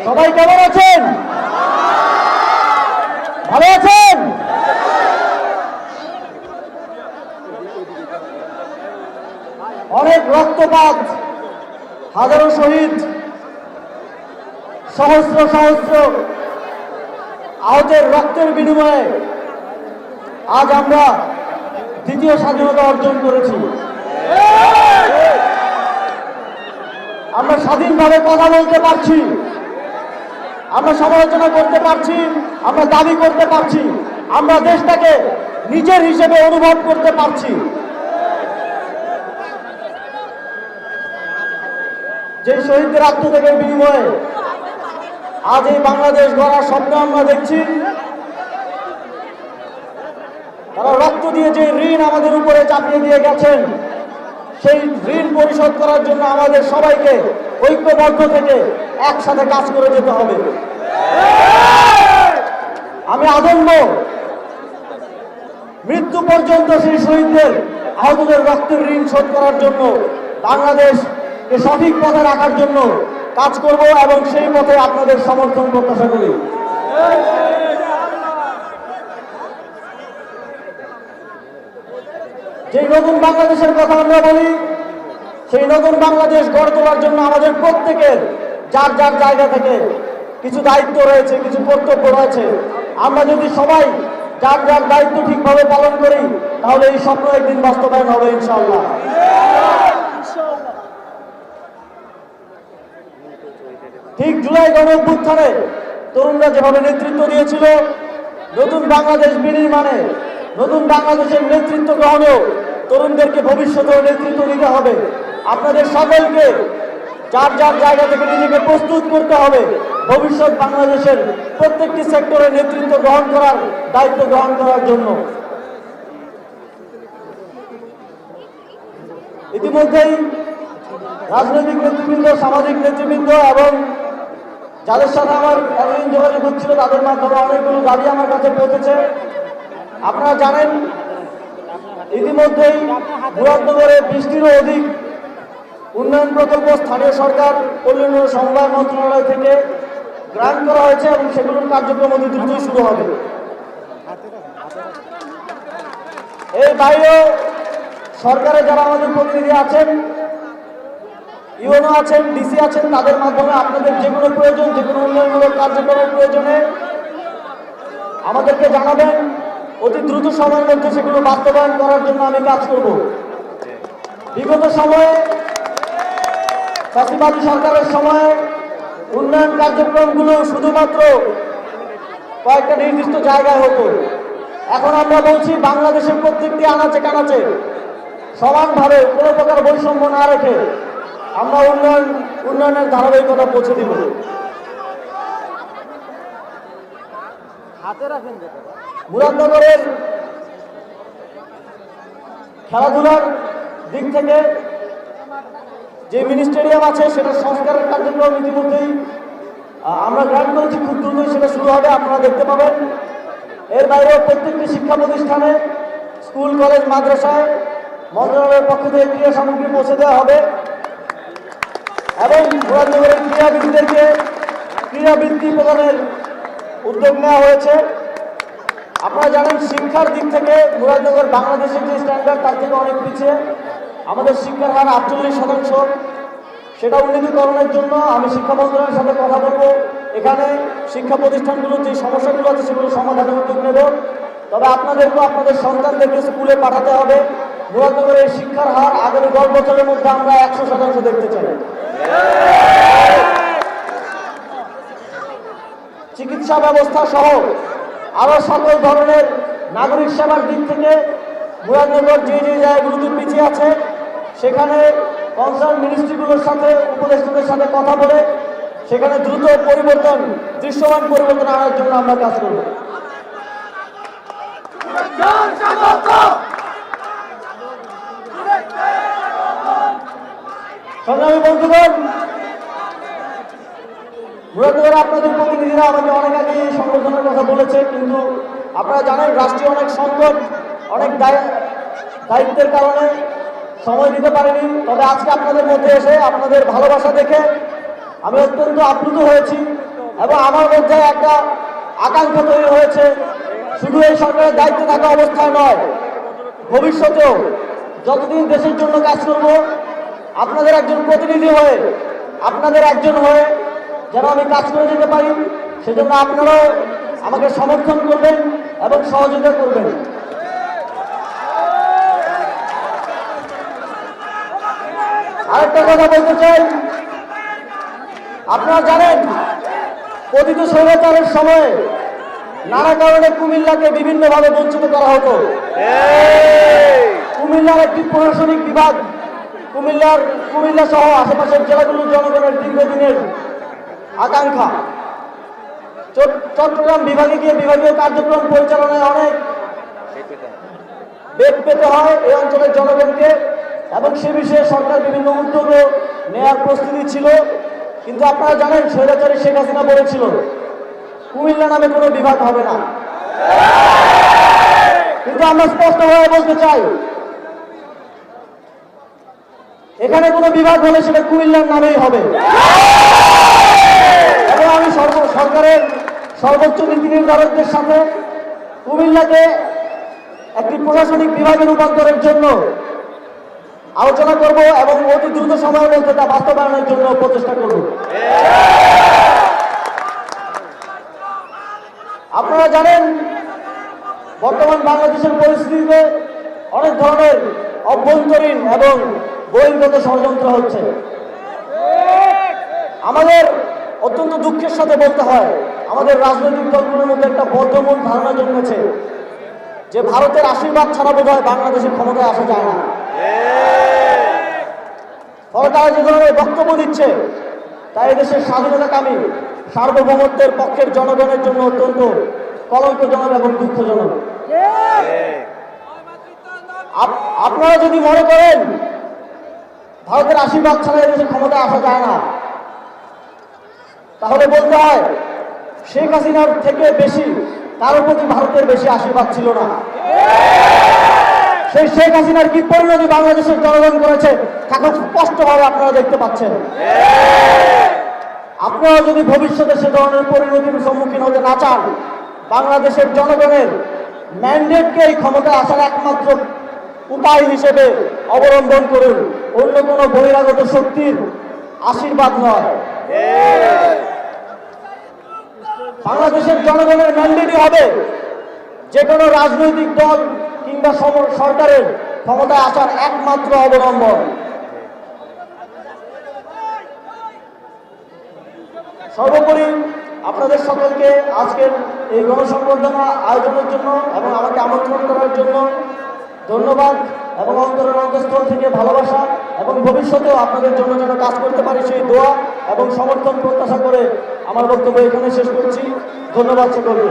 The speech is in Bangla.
সবাই কেমন আছেন? ভালো আছেন? অনেক রক্তপাত, হাজারো শহীদ, সহস্র সহস্র আহতের রক্তের বিনিময়ে আজ আমরা দ্বিতীয় স্বাধীনতা অর্জন করেছি। আমরা স্বাধীনভাবে কথা বলতে পারছি, আমরা সমালোচনা করতে পারছি, আমরা দাবি করতে পারছি, আমরা দেশটাকে নিজের হিসেবে অনুভব করতে পারছি। যে শহীদদের আত্মত্যাগের বিনিময়ে আজ এই বাংলাদেশ গড়ার স্বপ্ন আমরা দেখছি। তারা রক্ত দিয়ে যে ঋণ আমাদের উপরে চাপিয়ে দিয়ে গেছেন, সেই ঋণ পরিশোধ করার জন্য আমাদের সবাইকে ঐক্যবদ্ধ থেকে একসাথে কাজ করে যেতে হবে। আমি আদম্য মৃত্যু পর্যন্ত সেই শহীদদের আহতদের রক্তের ঋণ শোধ করার জন্য, বাংলাদেশকে সঠিক পথে রাখার জন্য কাজ করব এবং সেই পথে আপনাদের সমর্থন প্রত্যাশা করি। যে নতুন বাংলাদেশের কথা আমরা বলি, সেই নতুন বাংলাদেশ গড়ে তোলার জন্য আমাদের প্রত্যেকের যার যার জায়গা থেকে কিছু দায়িত্ব রয়েছে, কিছু কর্তব্য রয়েছে। আমরা যদি সবাই যার যার দায়িত্ব ঠিকভাবে পালন করি, তাহলে এই স্বপ্ন একদিন বাস্তবায়ন হবে ইনশাআল্লাহ। ঠিক জুলাই গণঅভ্যুত্থানে তরুণরা যেভাবে নেতৃত্ব দিয়েছিল, নতুন বাংলাদেশ বিনির্মাণে, নতুন বাংলাদেশের নেতৃত্ব গ্রহণেও তরুণদেরকে ভবিষ্যতেও নেতৃত্ব দিতে হবে। আপনাদের সকলকে যার যার জায়গা থেকে নিজেকে প্রস্তুত করতে হবে ভবিষ্যৎ বাংলাদেশের প্রত্যেকটি সেক্টরে নেতৃত্ব গ্রহণ করার দায়িত্ব গ্রহণ করার জন্য। ইতিমধ্যেই রাজনৈতিক নেতৃবৃন্দ, সামাজিক নেতৃবৃন্দ এবং যাদের সাথে আমার এতদিন যোগাযোগ হচ্ছিল, তাদের মাধ্যমে অনেকগুলো দাবি আমার কাছে পৌঁছেছে। আপনারা জানেন, ইতিমধ্যেই মুরাদনগরে 20টিরও অধিক উন্নয়ন প্রকল্প স্থানীয় সরকার কল্যাণ ও সমবায় মন্ত্রণালয় থেকে গ্রান্ট করা হয়েছে এবং সেগুলোর কার্যক্রম অতি দ্রুতই শুরু হবে। এর বাইরেও সরকারে যারা আমাদের প্রতিনিধি আছেন, ইউএনও আছেন, ডিসি আছেন, তাদের মাধ্যমে আপনাদের যে কোনো প্রয়োজন, যে কোনো উন্নয়নমূলক কার্যক্রমের প্রয়োজনে আমাদেরকে জানাবেন। অতি দ্রুত সময়ের মধ্যে সেগুলো বাস্তবায়ন করার জন্য আমি কাজ করব। বিগত সময়ে ফ্যাসিবাদী সরকারের সময়ে উন্নয়ন কার্যক্রমগুলো শুধুমাত্র কয়েকটা নির্দিষ্ট জায়গায় হতো। এখন আমরা বলছি, বাংলাদেশের প্রত্যেকটি আনাচে কানাচে সমানভাবে কোনো প্রকার বৈষম্য না রেখে আমরা উন্নয়নের ধারাবাহিকতা পৌঁছে দিব। মুরাদনগরের খেলাধুলার দিক থেকে যে মিনি স্টেডিয়াম আছে, সেটা সংস্কারের কার্যক্রম ইতিমধ্যেই আমরা গ্রান্ট করেছি, খুব দ্রুতই সেটা শুরু হবে, আপনারা দেখতে পাবেন। এর বাইরেও প্রত্যেকটি শিক্ষা প্রতিষ্ঠানে, স্কুল, কলেজ, মাদ্রাসায় মন্ত্রণালয়ের পক্ষ থেকে ক্রীড়া সামগ্রী পৌঁছে দেওয়া হবে এবং মুরাদনগরের ক্রীড়াবিদদেরকে ক্রীড়াবৃত্তি প্রদানের উদ্যোগ নেওয়া হয়েছে। আপনারা জানেন, শিক্ষার দিক থেকে মুরাদনগর বাংলাদেশের যে স্ট্যান্ডার্ড, তার থেকে অনেক পিছিয়ে। আমাদের শিক্ষার হার 48%। সেটা উন্নীতকরণের জন্য আমি শিক্ষা মন্ত্রণালয়ের সাথে কথা বলবো। এখানে শিক্ষা প্রতিষ্ঠানগুলোর যে সমস্যাগুলো আছে সেগুলো সমাধানের উদ্যোগ নেব। তবে আপনাদেরকেও আপনাদের সন্তানদেরকে স্কুলে পাঠাতে হবে। মুরাদনগরের শিক্ষার হার আগামী 10 বছরের মধ্যে আমরা 100% দেখতে চাই। চিকিৎসা ব্যবস্থা সহ আরো সকল ধরনের নাগরিক সেবার দিক থেকে মুরাদনগর যে যে জায়গাগুলোতে পিছিয়ে আছে, সেখানে কনসার্ন মিনিস্ট্রিগুলোর সাথে, উপদেষ্টাদের সাথে কথা বলে সেখানে দ্রুত পরিবর্তন, দৃশ্যমান পরিবর্তন আনার জন্য আমরা কাজ করব। সংগ্রামী বন্ধুগণ, মুরাদনগরে আপনাদের প্রতিনিধিরা আমাকে অনেক আগে এই সংগঠনের কথা বলেছে, কিন্তু আপনারা জানেন রাষ্ট্রীয় অনেক সংকট, অনেক দায়িত্বের কারণে সময় দিতে পারেনি। তবে আজকে আপনাদের মধ্যে এসে আপনাদের ভালোবাসা দেখে আমি অত্যন্ত আপ্লুত হয়েছি এবং আমার মধ্যে একটা আকাঙ্ক্ষা তৈরি হয়েছে, শুধু এই সরকারের দায়িত্বে থাকা অবস্থায় নয়, ভবিষ্যতেও যতদিন দেশের জন্য কাজ করব, আপনাদের একজন প্রতিনিধি হয়ে, আপনাদের একজন হয়ে যেন আমি কাজ করে যেতে পারি, সেজন্য আপনারাও আমাকে সমর্থন করবেন এবং সহযোগিতা করবেন। আরেকটা কথা বলতে চাই, আপনারা জানেন পতিত স্বৈরাচারের সময় নানা কারণে কুমিল্লাকে বিভিন্নভাবে বঞ্চিত করা হতো। কুমিল্লার একটি প্রশাসনিক বিভাগ, কুমিল্লা সহ আশেপাশের জেলাগুলোর জনগণের দীর্ঘদিনের আকাঙ্ক্ষা। চট্টগ্রাম বিভাগে গিয়ে বিভাগীয় কার্যক্রম পরিচালনায় অনেক বেগ পেতে হয় এই অঞ্চলের জনগণকে, এবং সে বিষয়ে সরকার বিভিন্ন উদ্যোগও নেওয়ার প্রস্তুতি ছিল। কিন্তু আপনারা জানেন স্বৈরাচারী শেখ হাসিনা বলেছিল কুমিল্লা নামে কোনো বিভাগ হবে না। কিন্তু আমরা স্পষ্টভাবে বলতে চাই, এখানে কোনো বিভাগ হলে সেটা কুমিল্লার নামেই হবে। এবং আমি সরকারের সর্বোচ্চ নীতি নির্ধারকদের সাথে কুমিল্লাকে একটি প্রশাসনিক বিভাগে রূপান্তরের জন্য আলোচনা করব এবং অতি দ্রুত সময়ের মধ্যে তা বাস্তবায়নের জন্য প্রচেষ্টা করব। আপনারা জানেন বর্তমান বাংলাদেশের পরিস্থিতিতে অনেক ধরনের অভ্যন্তরীণ এবং বহির্গত ষড়যন্ত্র হচ্ছে। আমাদের অত্যন্ত দুঃখের সাথে বলতে হয়, আমাদের রাজনৈতিক দলগুলোর মধ্যে একটা বদ্ধমূল ধারণা জন্মেছে যে ভারতের আশীর্বাদ ছাড়া বোধহয় বাংলাদেশের ক্ষমতায় আসা যায় না। ফলে তারা যে ধরনের বক্তব্য দিচ্ছে তাই দেশের স্বাধীনতাকামী সার্বভৌমত্বের পক্ষের জনগণের জন্য অত্যন্ত কলঙ্কজনক এবং দুঃখজনক। আপনারা যদি মনে করেন ভারতের আশীর্বাদ ছাড়া এদেশের ক্ষমতায় আসা যায় না, তাহলে বলতে হয় শেখ হাসিনার থেকে বেশি কারোর প্রতি ভারতের বেশি আশীর্বাদ ছিল না। সেই শেখ হাসিনার কি পরিণতি বাংলাদেশের জনগণ করেছে তা খুব স্পষ্টভাবে আপনারা দেখতে পাচ্ছেন। আপনারা যদি ভবিষ্যতে সে ধরনের পরিণতির সম্মুখীন হতে না চান, বাংলাদেশের জনগণের ম্যান্ডেটকে এই ক্ষমতায় আসার একমাত্র উপায় হিসেবে অবলম্বন করুন, অন্য কোনো বহিরাগত শক্তির আশীর্বাদ নয়। বাংলাদেশের জনগণের ম্যান্ডেটই হবে যে কোনো রাজনৈতিক দল কিংবা সরকারের ক্ষমতায় আসার একমাত্র অবলম্বন। সর্বোপরি আপনাদের সকলকে আজকের এই গণসংবর্ধনা আয়োজনের জন্য এবং আমাকে আমন্ত্রণ করার জন্য ধন্যবাদ এবং অন্তরের অন্তঃস্থল থেকে ভালোবাসা, এবং ভবিষ্যতেও আপনাদের জন্য যেন কাজ করতে পারি সেই দোয়া এবং সমর্থন প্রত্যাশা করে আমার বক্তব্য এখানে শেষ করছি। ধন্যবাদ সকলকে।